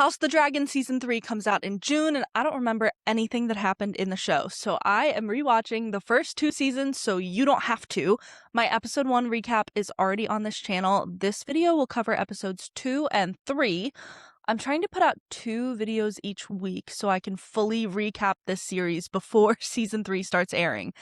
House of the Dragon Season 3 comes out in June, and I don't remember anything that happened in the show, so I am rewatching the first 2 seasons so you don't have to. My episode 1 recap is already on this channel. This video will cover episodes 2 and 3. I'm trying to put out 2 videos each week so I can fully recap this series before Season 3 starts airing.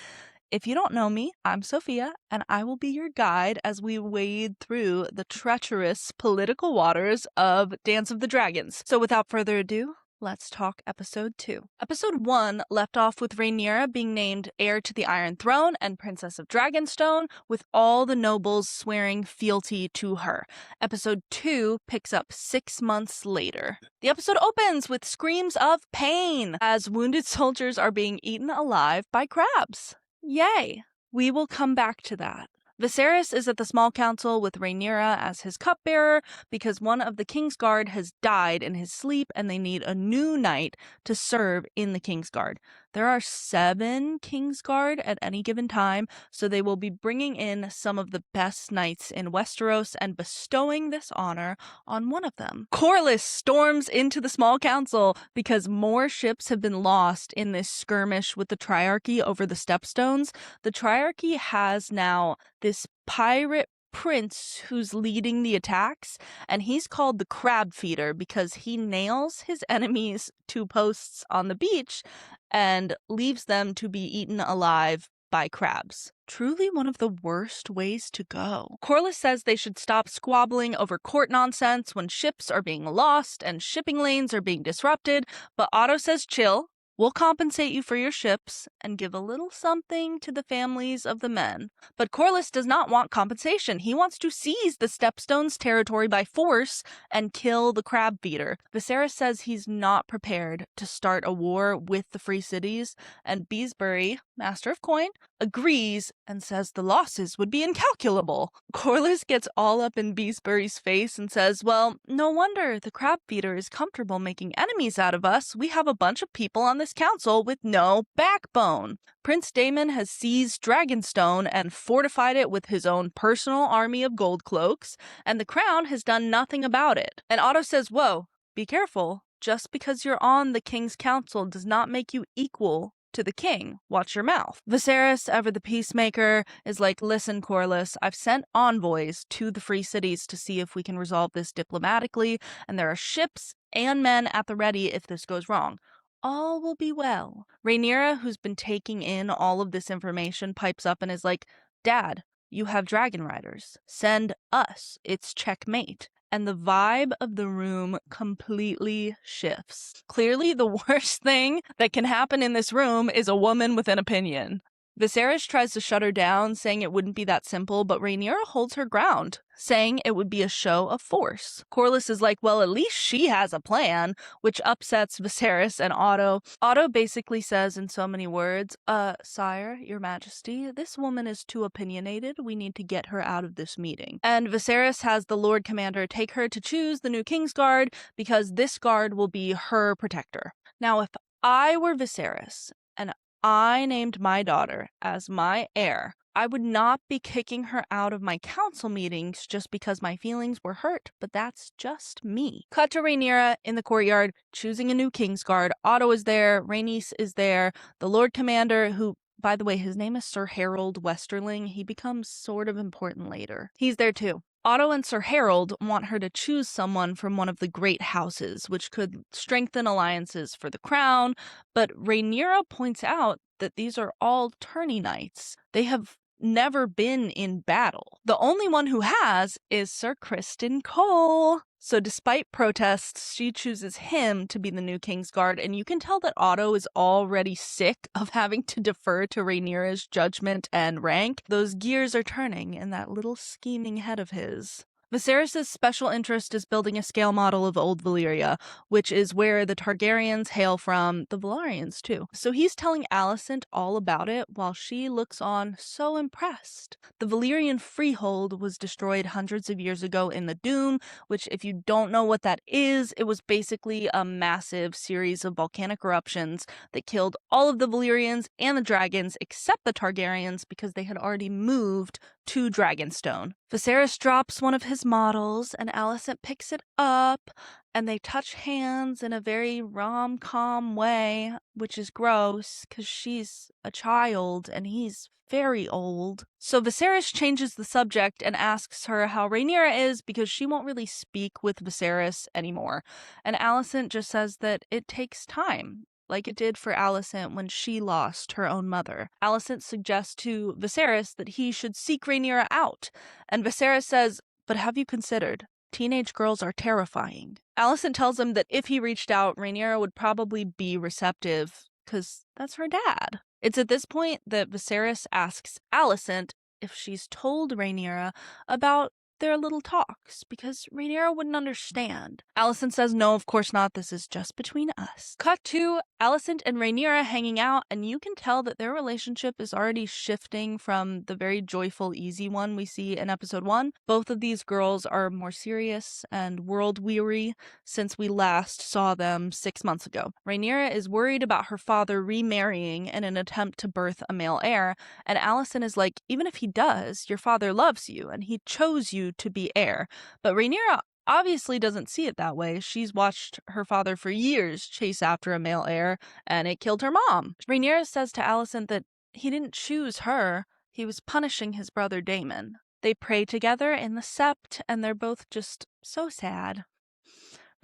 If you don't know me, I'm Sophia, and I will be your guide as we wade through the treacherous political waters of Dance of the Dragons. So without further ado, let's talk episode 2. Episode 1 left off with Rhaenyra being named heir to the Iron Throne and Princess of Dragonstone, with all the nobles swearing fealty to her. Episode 2 picks up 6 months later. The episode opens with screams of pain as wounded soldiers are being eaten alive by crabs. Yay! We will come back to that. Viserys is at the small council with Rhaenyra as his cupbearer because one of the Kingsguard has died in his sleep and they need a new knight to serve in the Kingsguard. There are 7 Kingsguard at any given time, so they will be bringing in some of the best knights in Westeros and bestowing this honor on one of them. Corlys storms into the small council because more ships have been lost in this skirmish with the Triarchy over the Stepstones. The Triarchy has now this pirate prince who's leading the attacks, and he's called the Crab Feeder because he nails his enemies to posts on the beach and leaves them to be eaten alive by crabs. Truly one of the worst ways to go. Corlys says they should stop squabbling over court nonsense when ships are being lost and shipping lanes are being disrupted, but Otto says chill. We'll compensate you for your ships and give a little something to the families of the men. But Corlys does not want compensation. He wants to seize the Stepstones' territory by force and kill the Crab Feeder. Viserys says he's not prepared to start a war with the Free Cities, and Beesbury, Master of Coin, agrees and says the losses would be incalculable. Corlys gets all up in Beesbury's face and says, well, no wonder the Crab Feeder is comfortable making enemies out of us. We have a bunch of people on this council with no backbone. Prince Daemon has seized Dragonstone and fortified it with his own personal army of gold cloaks, and the crown has done nothing about it. And Otto says, whoa, be careful. Just because you're on the king's council does not make you equal to the king. Watch your mouth. Viserys, ever the peacemaker, is like, listen, Corlys, I've sent envoys to the Free Cities to see if we can resolve this diplomatically, and there are ships and men at the ready if this goes wrong. All will be well. Rhaenyra, who's been taking in all of this information, pipes up and is like, Dad, you have dragon riders. Send us. It's checkmate. And the vibe of the room completely shifts. Clearly, the worst thing that can happen in this room is a woman with an opinion. Viserys tries to shut her down, saying it wouldn't be that simple, but Rhaenyra holds her ground, saying it would be a show of force. Corlys is like, well, at least she has a plan, which upsets Viserys and Otto. Otto basically says in so many words, sire, your majesty, this woman is too opinionated. We need to get her out of this meeting. And Viserys has the Lord Commander take her to choose the new Kingsguard because this guard will be her protector. Now, if I were Viserys and I named my daughter as my heir, I would not be kicking her out of my council meetings just because my feelings were hurt, but that's just me. Cut to Rhaenyra in the courtyard, choosing a new Kingsguard. Otto is there, Rhaenys is there, the Lord Commander, who, by the way, his name is Sir Harold Westerling. He becomes sort of important later. He's there too. Otto and Sir Harold want her to choose someone from one of the great houses, which could strengthen alliances for the crown, but Rhaenyra points out that these are all tourney knights. They have never been in battle. The only one who has is Sir Criston Cole. So despite protests, she chooses him to be the new Kingsguard, and you can tell that Otto is already sick of having to defer to Rhaenyra's judgment and rank. Those gears are turning in that little scheming head of his. Viserys' special interest is building a scale model of Old Valyria, which is where the Targaryens hail from, the Velaryons too. So he's telling Alicent all about it while she looks on so impressed. The Valyrian freehold was destroyed hundreds of years ago in the Doom, which if you don't know what that is, it was basically a massive series of volcanic eruptions that killed all of the Valyrians and the dragons except the Targaryens because they had already moved to Dragonstone. Viserys drops one of his models, and Alicent picks it up, and they touch hands in a very rom-com way, which is gross, because she's a child, and he's very old. So Viserys changes the subject and asks her how Rhaenyra is because she won't really speak with Viserys anymore. And Alicent just says that it takes time, like it did for Alicent when she lost her own mother. Alicent suggests to Viserys that he should seek Rhaenyra out, and Viserys says, "But have you considered? Teenage girls are terrifying." Alicent tells him that if he reached out, Rhaenyra would probably be receptive, because that's her dad. It's at this point that Viserys asks Alicent if she's told Rhaenyra about their little talks, because Rhaenyra wouldn't understand. Alicent says, "No, of course not. This is just between us." Cut to Alicent and Rhaenyra hanging out, and you can tell that their relationship is already shifting from the very joyful, easy one we see in episode 1. Both of these girls are more serious and world-weary since we last saw them 6 months ago. Rhaenyra is worried about her father remarrying in an attempt to birth a male heir, and Alicent is like, even if he does, your father loves you, and he chose you to be heir. But Rhaenyra obviously doesn't see it that way. She's watched her father for years chase after a male heir, and it killed her mom. Rhaenyra says to Alicent that he didn't choose her, he was punishing his brother Daemon. They pray together in the sept, and they're both just so sad.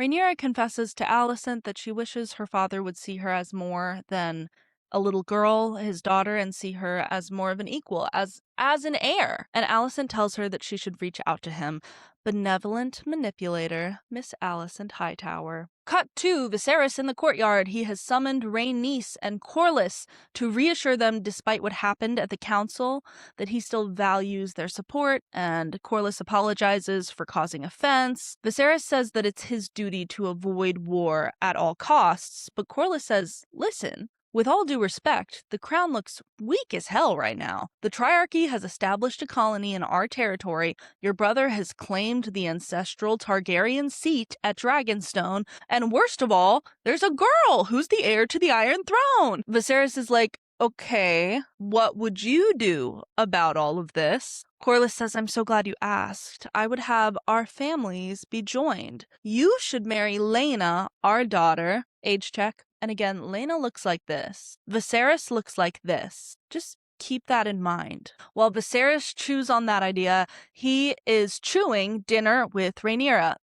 Rhaenyra confesses to Alicent that she wishes her father would see her as more than a little girl, his daughter, and see her as more of an equal, as an heir. And Alicent tells her that she should reach out to him. Benevolent manipulator, Miss Alicent Hightower. Cut to Viserys in the courtyard. He has summoned Rhaenys and Corlys to reassure them, despite what happened at the council, that he still values their support, and Corlys apologizes for causing offense. Viserys says that it's his duty to avoid war at all costs, but Corlys says, "Listen, with all due respect, the crown looks weak as hell right now. The Triarchy has established a colony in our territory, your brother has claimed the ancestral Targaryen seat at Dragonstone, and worst of all, there's a girl who's the heir to the Iron Throne." Viserys is like, "Okay, what would you do about all of this?" Corlys says, "I'm so glad you asked. I would have our families be joined. You should marry Laena, our daughter." Age check. And again, Laena looks like this. Viserys looks like this. Just keep that in mind. While Viserys chews on that idea, he is chewing dinner with Rhaenyra.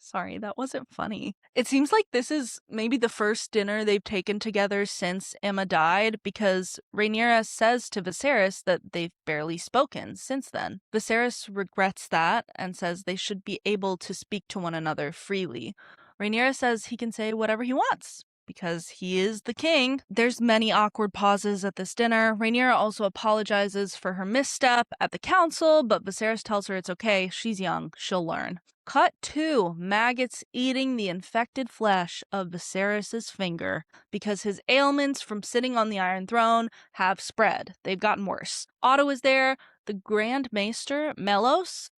Sorry, that wasn't funny. It seems like this is maybe the first dinner they've taken together since Emma died, because Rhaenyra says to Viserys that they've barely spoken since then. Viserys regrets that and says they should be able to speak to one another freely. Rhaenyra says he can say whatever he wants, because he is the king. There's many awkward pauses at this dinner. Rhaenyra also apologizes for her misstep at the council, but Viserys tells her it's okay, she's young, she'll learn. Cut to maggots eating the infected flesh of Viserys' finger, because his ailments from sitting on the Iron Throne have spread. They've gotten worse. Otto is there. The Grand Maester Mellos.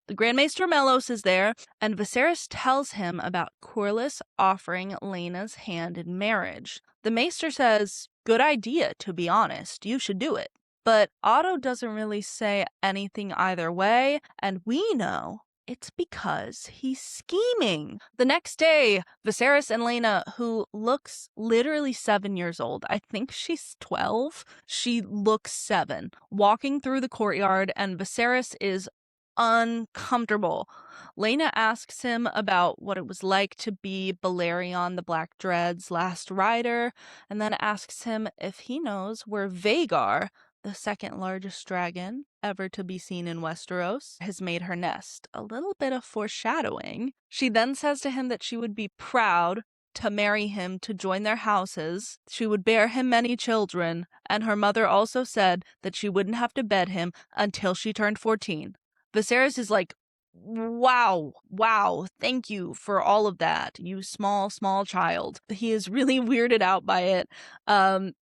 The Grand Maester Mellos is there, and Viserys tells him about Corlys offering Laena's hand in marriage. The Maester says, "Good idea, to be honest. You should do it." But Otto doesn't really say anything either way, and we know it's because he's scheming. The next day, Viserys and Laena, who looks literally 7 years old, I think she's 12, she looks 7, walking through the courtyard, and Viserys is uncomfortable. Laena asks him about what it was like to be Balerion the Black Dread's last rider, and then asks him if he knows where Vhagar, the second largest dragon ever to be seen in Westeros, has made her nest. A little bit of foreshadowing. She then says to him that she would be proud to marry him to join their houses. She would bear him many children, and her mother also said that she wouldn't have to bed him until she turned 14. Viserys is like, wow, thank you for all of that, you small child. He is really weirded out by it.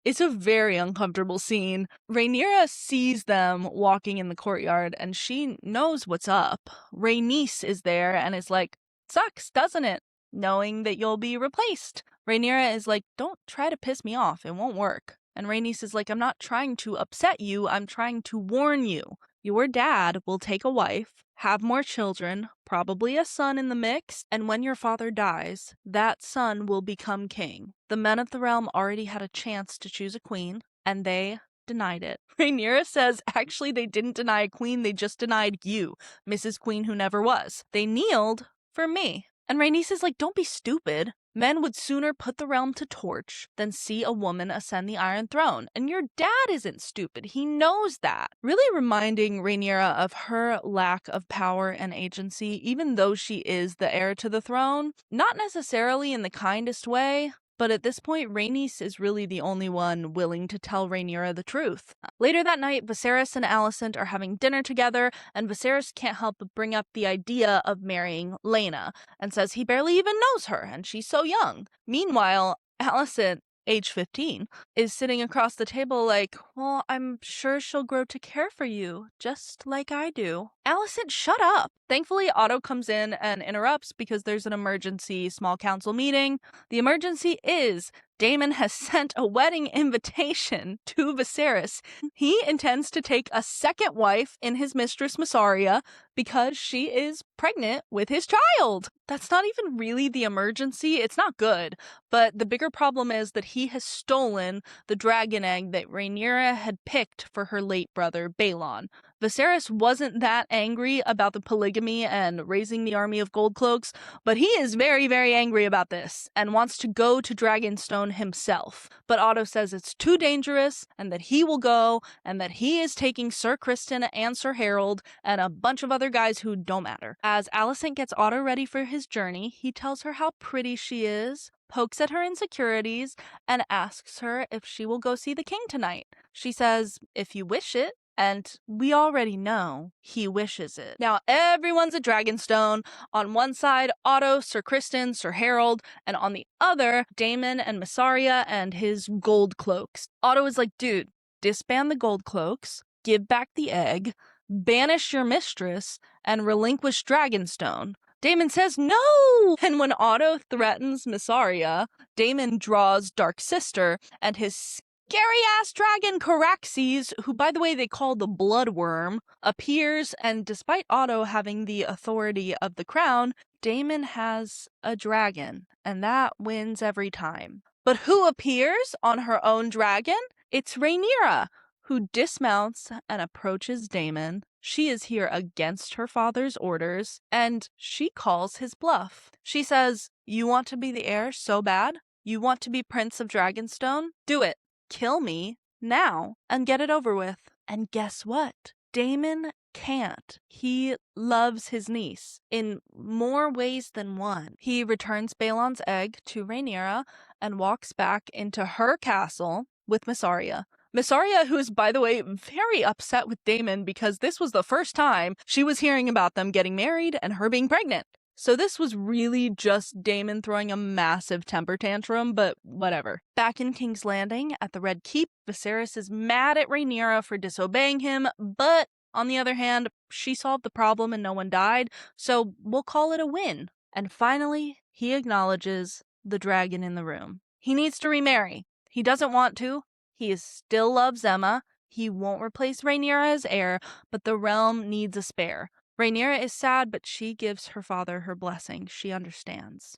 It's a very uncomfortable scene. Rhaenyra sees them walking in the courtyard, and she knows what's up. Rhaenys is there, and is like, "Sucks, doesn't it? Knowing that you'll be replaced." Rhaenyra is like, "Don't try to piss me off, it won't work." And Rhaenys is like, I'm not trying to upset you, I'm trying to warn you. Your dad will take a wife, have more children, probably a son in the mix, and when your father dies, that son will become king. The men of the realm already had a chance to choose a queen, and they denied it. Rhaenyra says, actually, they didn't deny a queen, they just denied you, Mrs. Queen who never was. They kneeled for me. And Rhaenys is like, don't be stupid. Men would sooner put the realm to torch than see a woman ascend the Iron Throne. And your dad isn't stupid. He knows that. Really reminding Rhaenyra of her lack of power and agency, even though she is the heir to the throne. Not necessarily in the kindest way, but at this point, Rhaenys is really the only one willing to tell Rhaenyra the truth. Later that night, Viserys and Alicent are having dinner together, and Viserys can't help but bring up the idea of marrying Laena, and says he barely even knows her, and she's so young. Meanwhile, Alicent, age 15, is sitting across the table like, well, I'm sure she'll grow to care for you, just like I do. Alicent, shut up! Thankfully, Otto comes in and interrupts because there's an emergency small council meeting. The emergency is Daemon has sent a wedding invitation to Viserys. He intends to take a second wife in his mistress Mysaria because she is pregnant with his child. That's not even really the emergency. It's not good. But the bigger problem is that he has stolen the dragon egg that Rhaenyra had picked for her late brother, Balon. Viserys wasn't that angry about the polygamy and raising the army of gold cloaks, but he is very, very angry about this and wants to go to Dragonstone himself. But Otto says it's too dangerous and that he will go and that he is taking Sir Criston and Sir Harold and a bunch of other guys who don't matter. As Alicent gets Otto ready for his journey, he tells her how pretty she is, pokes at her insecurities, and asks her if she will go see the king tonight. She says, if you wish it. And we already know he wishes it. Now, everyone's at Dragonstone. On one side, Otto, Sir Criston, Sir Harold, and on the other, Daemon and Mysaria and his gold cloaks. Otto is like, dude, disband the gold cloaks, give back the egg, banish your mistress, and relinquish Dragonstone. Daemon says no! And when Otto threatens Mysaria, Daemon draws Dark Sister and his scary-ass dragon Caraxes, who, by the way, they call the Bloodworm, appears, and despite Otto having the authority of the crown, Daemon has a dragon, and that wins every time. But who appears on her own dragon? It's Rhaenyra, who dismounts and approaches Daemon. She is here against her father's orders, and she calls his bluff. She says, you want to be the heir so bad? You want to be Prince of Dragonstone? Do it. Kill me now and get it over with. And guess what? Daemon can't. He loves his niece in more ways than one. He returns Balon's egg to Rhaenyra and walks back into her castle with Mysaria. Mysaria, who is, by the way, very upset with Daemon because this was the first time she was hearing about them getting married and her being pregnant. So this was really just Daemon throwing a massive temper tantrum, but whatever. Back in King's Landing at the Red Keep, Viserys is mad at Rhaenyra for disobeying him, but on the other hand, she solved the problem and no one died, so we'll call it a win. And finally, he acknowledges the dragon in the room. He needs to remarry. He doesn't want to. He still loves Aemma. He won't replace Rhaenyra as heir, but the realm needs a spare. Rhaenyra is sad, but she gives her father her blessing. She understands.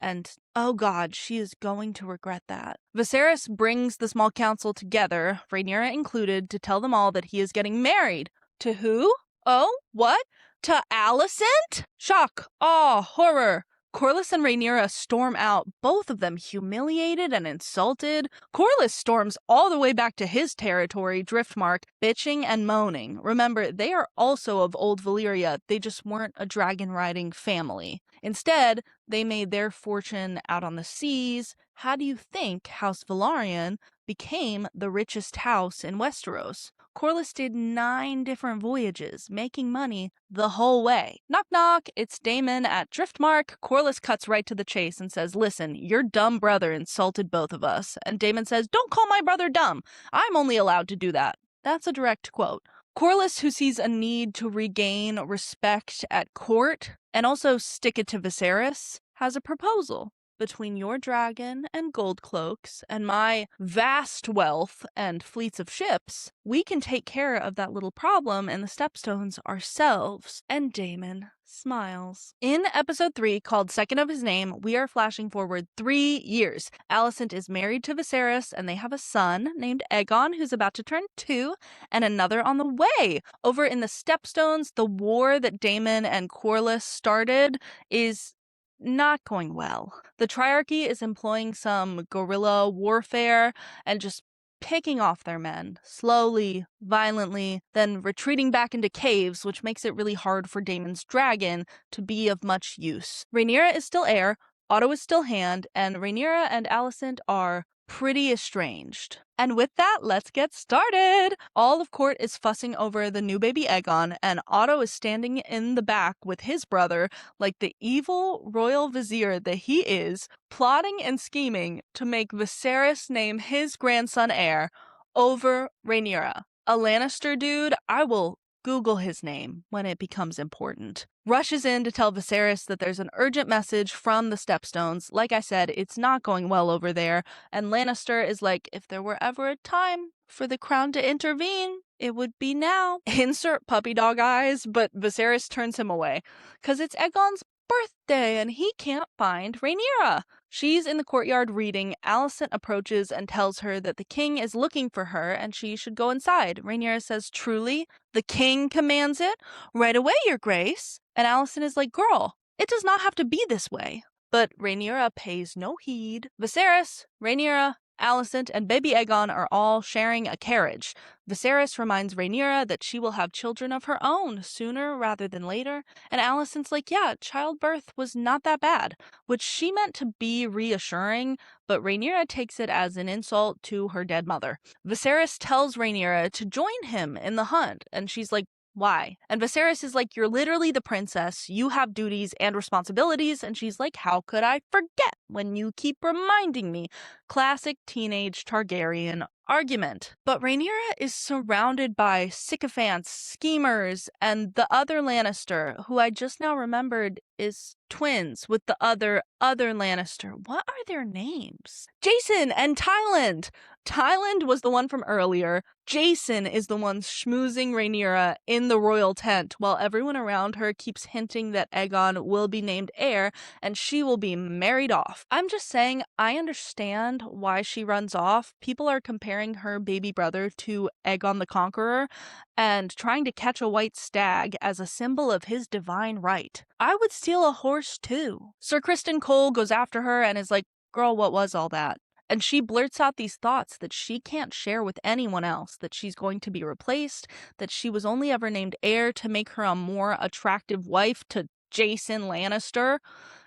And, oh god, she is going to regret that. Viserys brings the small council together, Rhaenyra included, to tell them all that he is getting married. To who? Oh, what? To Alicent? Shock, awe, horror. Corlys and Rhaenyra storm out, both of them humiliated and insulted. Corlys storms all the way back to his territory, Driftmark, bitching and moaning. Remember, they are also of Old Valyria, they just weren't a dragon-riding family. Instead, they made their fortune out on the seas. How do you think House Velaryon became the richest house in Westeros? Corlys did 9 different voyages, making money the whole way. Knock knock, it's Daemon at Driftmark. Corlys cuts right to the chase and says, listen, your dumb brother insulted both of us. And Daemon says, don't call my brother dumb. I'm only allowed to do that. That's a direct quote. Corlys, who sees a need to regain respect at court and also stick it to Viserys, has a proposal. between your dragon and gold cloaks and my vast wealth and fleets of ships, we can take care of that little problem in the Stepstones ourselves. And Daemon smiles. In episode 3, called Second of His Name, we are flashing forward 3 years. Alicent is married to Viserys, and they have a son named Aegon, who's about to turn 2, and another on the way. Over in the Stepstones, the war that Daemon and Corlys started is not going well. The Triarchy is employing some guerrilla warfare and just picking off their men, slowly, violently, then retreating back into caves, which makes it really hard for Daemon's dragon to be of much use. Rhaenyra is still heir, Otto is still hand, and Rhaenyra and Alicent are pretty estranged. And with that, let's get started! All of court is fussing over the new baby Aegon, and Otto is standing in the back with his brother like the evil royal vizier that he is, plotting and scheming to make Viserys name his grandson heir over Rhaenyra. A Lannister dude, I will Google his name when it becomes important. Rushes in to tell Viserys that there's an urgent message from the Stepstones. Like I said, it's not going well over there. And Lannister is like, if there were ever a time for the crown to intervene, it would be now. Insert puppy dog eyes, but Viserys turns him away. Because it's Aegon's birthday and he can't find Rhaenyra. She's in the courtyard reading. Alicent approaches and tells her that the king is looking for her and she should go inside. Rhaenyra says, truly, the king commands it? Right away, your grace. And Alicent is like, girl, it does not have to be this way. But Rhaenyra pays no heed. Viserys, Rhaenyra, Alicent, and baby Aegon are all sharing a carriage. Viserys reminds Rhaenyra that she will have children of her own sooner rather than later, and Alicent's like, yeah, childbirth was not that bad, which she meant to be reassuring, but Rhaenyra takes it as an insult to her dead mother. Viserys tells Rhaenyra to join him in the hunt, and she's like, why? And Viserys is like, you're literally the princess. You have duties and responsibilities. And she's like, how could I forget when you keep reminding me? Classic teenage Targaryen argument. But Rhaenyra is surrounded by sycophants, schemers, and the other Lannister, who I just now remembered is twins with the other Lannister. What are their names? Jason and Tyland. Tyland was the one from earlier. Jason is the one schmoozing Rhaenyra in the royal tent, while everyone around her keeps hinting that Aegon will be named heir and she will be married off. I'm just saying, I understand why she runs off. People are comparing her baby brother to Aegon the Conqueror and trying to catch a white stag as a symbol of his divine right. I would steal a horse too. Sir Criston Cole goes after her and is like, girl, what was all that? And she blurts out these thoughts that she can't share with anyone else, that she's going to be replaced, that she was only ever named heir to make her a more attractive wife to Jason Lannister.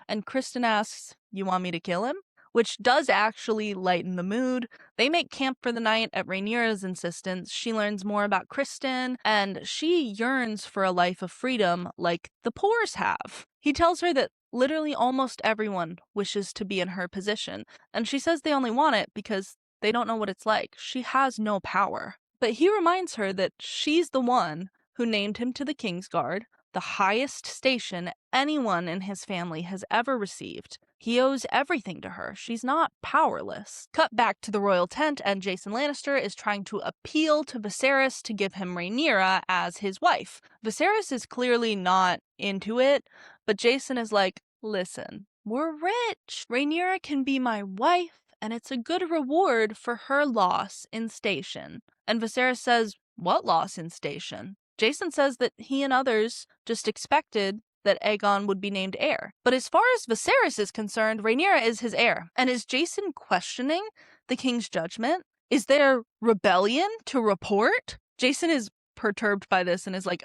And Criston asks, you want me to kill him? Which does actually lighten the mood. They make camp for the night at Rhaenyra's insistence. She learns more about Criston, and she yearns for a life of freedom like the Poors have. He tells her that literally almost everyone wishes to be in her position, and she says they only want it because they don't know what it's like. She has no power. But he reminds her that she's the one who named him to the Kingsguard, the highest station anyone in his family has ever received. He owes everything to her. She's not powerless. Cut back to the royal tent, and Jason Lannister is trying to appeal to Viserys to give him Rhaenyra as his wife. Viserys is clearly not into it, but Jason is like, listen, we're rich. Rhaenyra can be my wife, and it's a good reward for her loss in station. And Viserys says, what loss in station? Jason says that he and others just expected that Aegon would be named heir. But as far as Viserys is concerned, Rhaenyra is his heir. And is Jason questioning the king's judgment? Is there rebellion to report? Jason is perturbed by this and is like,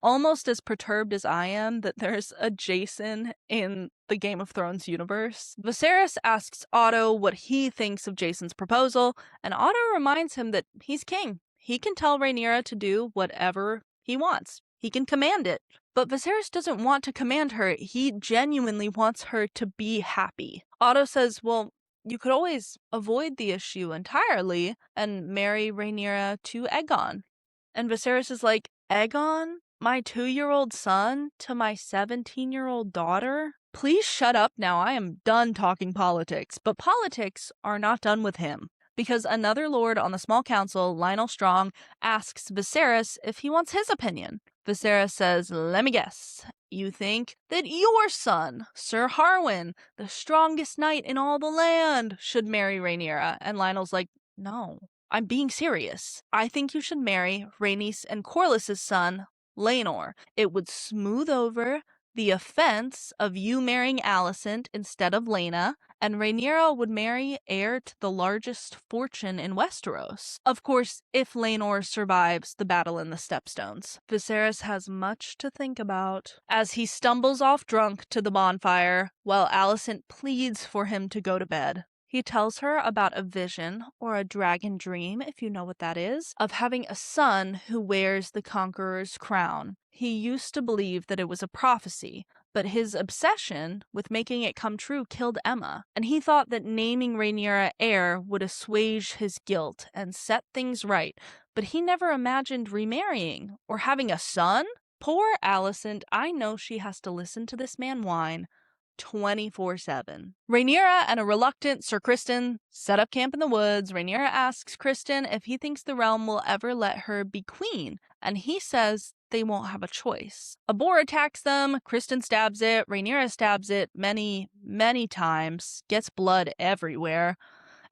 almost as perturbed as I am that there's a Jason in the Game of Thrones universe. Viserys asks Otto what he thinks of Jason's proposal, and Otto reminds him that he's king. He can tell Rhaenyra to do whatever he wants. He can command it. But Viserys doesn't want to command her. He genuinely wants her to be happy. Otto says, well, you could always avoid the issue entirely and marry Rhaenyra to Aegon. And Viserys is like, Aegon? My 2-year-old son to my 17-year-old daughter? please shut up now. I am done talking politics. But politics are not done with him, because another lord on the small council, Lionel Strong, asks Viserys if he wants his opinion. Viserys says, "Let me guess. You think that your son, Sir Harwin, the strongest knight in all the land, should marry Rhaenyra?" And Lionel's like, "No, I'm being serious. I think you should marry Rhaenys and Corlys's son, Laenor. It would smooth over the offense of you marrying Alicent instead of Laena, and Rhaenyra would marry heir to the largest fortune in Westeros. Of course, if Laenor survives the battle in the Stepstones." Viserys has much to think about as he stumbles off drunk to the bonfire while Alicent pleads for him to go to bed. He tells her about a vision, or a dragon dream, if you know what that is, of having a son who wears the conqueror's crown. He used to believe that it was a prophecy, but his obsession with making it come true killed Emma, and he thought that naming Rhaenyra heir would assuage his guilt and set things right, but he never imagined remarrying or having a son. Poor Alicent, I know she has to listen to this man whine 24/7. Rhaenyra and a reluctant Sir Criston set up camp in the woods. Rhaenyra asks Criston if he thinks the realm will ever let her be queen, and he says they won't have a choice. A boar attacks them, Criston stabs it, Rhaenyra stabs it many, many times, gets blood everywhere.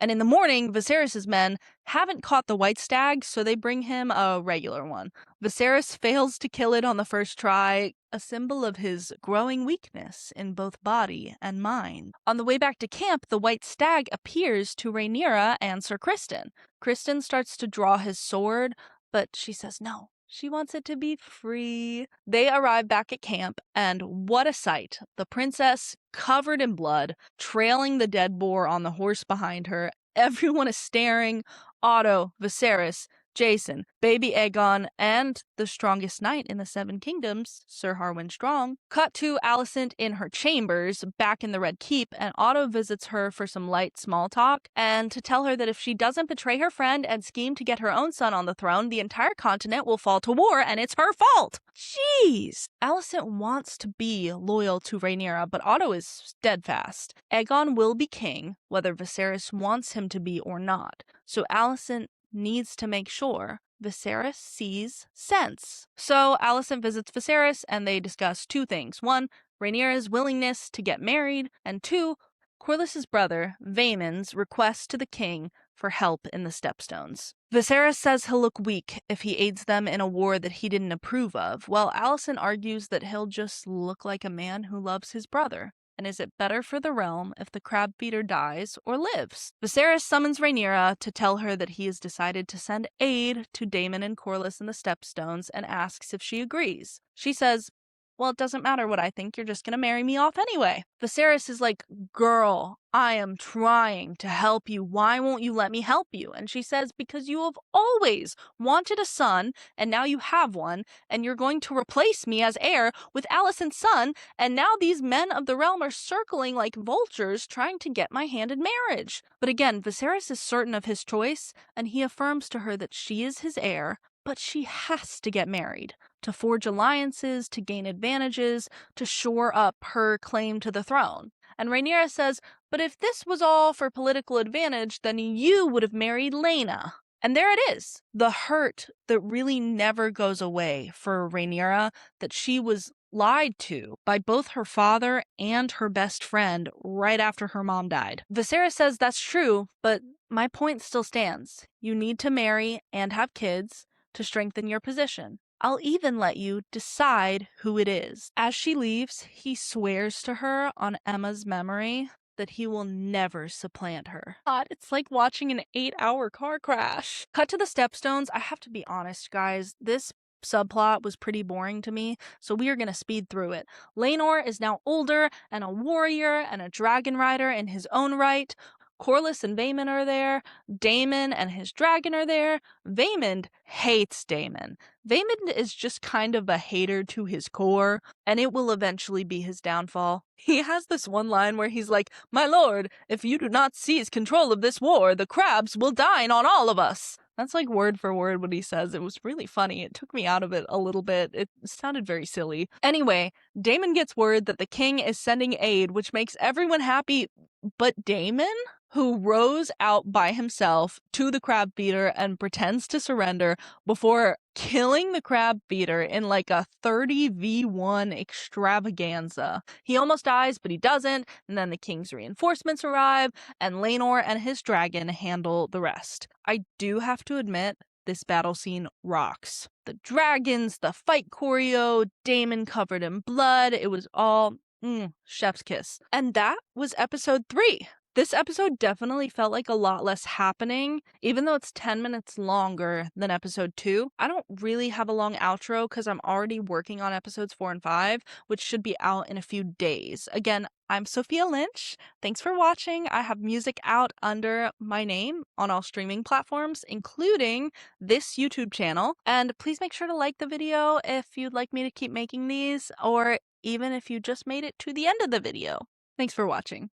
And in the morning, Viserys' men haven't caught the white stag, so they bring him a regular one. Viserys fails to kill it on the first try, a symbol of his growing weakness in both body and mind. On the way back to camp, the white stag appears to Rhaenyra and Sir Criston. Criston starts to draw his sword, but she says no. She wants it to be free. They arrive back at camp, and what a sight. The princess, covered in blood, trailing the dead boar on the horse behind her. Everyone is staring. Otto, Viserys, Jason, baby Aegon, and the strongest knight in the Seven Kingdoms, Sir Harwin Strong. Cut to Alicent in her chambers, back in the Red Keep, and Otto visits her for some light small talk, and to tell her that if she doesn't betray her friend and scheme to get her own son on the throne, the entire continent will fall to war, and it's her fault! Jeez! Alicent wants to be loyal to Rhaenyra, but Otto is steadfast. Aegon will be king, whether Viserys wants him to be or not. So Alicent needs to make sure Viserys sees sense. So Alicent visits Viserys and they discuss two things. One, Rhaenyra's willingness to get married, and two, Corlys's brother, Vaemon's request to the king for help in the Stepstones. Viserys says he'll look weak if he aids them in a war that he didn't approve of, while Alicent argues that he'll just look like a man who loves his brother. And is it better for the realm if the crab feeder dies or lives? Viserys summons Rhaenyra to tell her that he has decided to send aid to Daemon and Corlys in the Stepstones and asks if she agrees. She says, "Well, it doesn't matter what I think, you're just gonna marry me off anyway." Viserys is like, "Girl, I am trying to help you. Why won't you let me help you?" And she says, "Because you have always wanted a son, and now you have one, and you're going to replace me as heir with Alicent's son, and now these men of the realm are circling like vultures trying to get my hand in marriage." But again, Viserys is certain of his choice, and he affirms to her that she is his heir, but she has to get married, to forge alliances, to gain advantages, to shore up her claim to the throne. And Rhaenyra says, "But if this was all for political advantage, then you would have married Laena." And there it is, the hurt that really never goes away for Rhaenyra, that she was lied to by both her father and her best friend right after her mom died. Viserys says that's true, but my point still stands. You need to marry and have kids to strengthen your position. I'll even let you decide who it is. As she leaves, he swears to her on Emma's memory that he will never supplant her. God, it's like watching an 8-hour car crash. Cut to the Stepstones. I have to be honest, guys. This subplot was pretty boring to me, so we are going to speed through it. Laenor is now older and a warrior and a dragon rider in his own right. Corlys and Vaemon are there. Daemon and his dragon are there. Vaemond hates Daemon. Vaemond is just kind of a hater to his core, and it will eventually be his downfall. He has this one line where he's like, "My lord, if you do not seize control of this war, the crabs will dine on all of us." That's like word for word what he says. It was really funny. It took me out of it a little bit. It sounded very silly. Anyway, Daemon gets word that the king is sending aid, which makes everyone happy but Daemon, who rows out by himself to the crab feeder and pretends to surrender before killing the crab feeder in like a 30v1 extravaganza. He almost dies, but he doesn't, and then the king's reinforcements arrive, and Laenor and his dragon handle the rest. I do have to admit, this battle scene rocks. The dragons, the fight choreo, Daemon covered in blood, it was all chef's kiss. And that was episode 3. This episode definitely felt like a lot less happening, even though it's 10 minutes longer than episode 2. I don't really have a long outro because I'm already working on episodes 4 and 5, which should be out in a few days. Again, I'm Sophia Lynch. Thanks for watching. I have music out under my name on all streaming platforms, including this YouTube channel. And please make sure to like the video if you'd like me to keep making these, or even if you just made it to the end of the video. Thanks for watching.